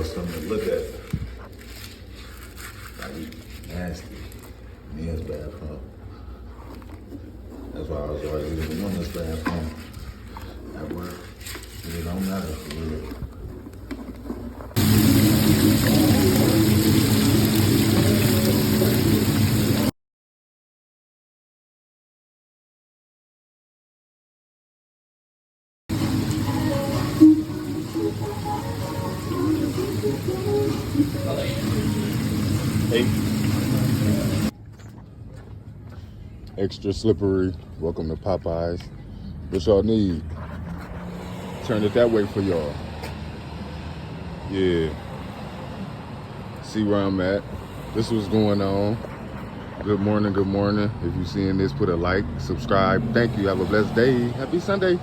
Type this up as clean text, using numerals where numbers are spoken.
something to look at. Like, nasty. Men's bathroom. That's why I was always in the women's bathroom at work. It don't matter for real. Extra slippery. Welcome to Popeyes. What y'all need? Turn it that way for y'all. Yeah. See where I'm at. This was going on. Good morning, good morning. If you're seeing this, put a like, subscribe. Thank you. Have a blessed day. Happy Sunday.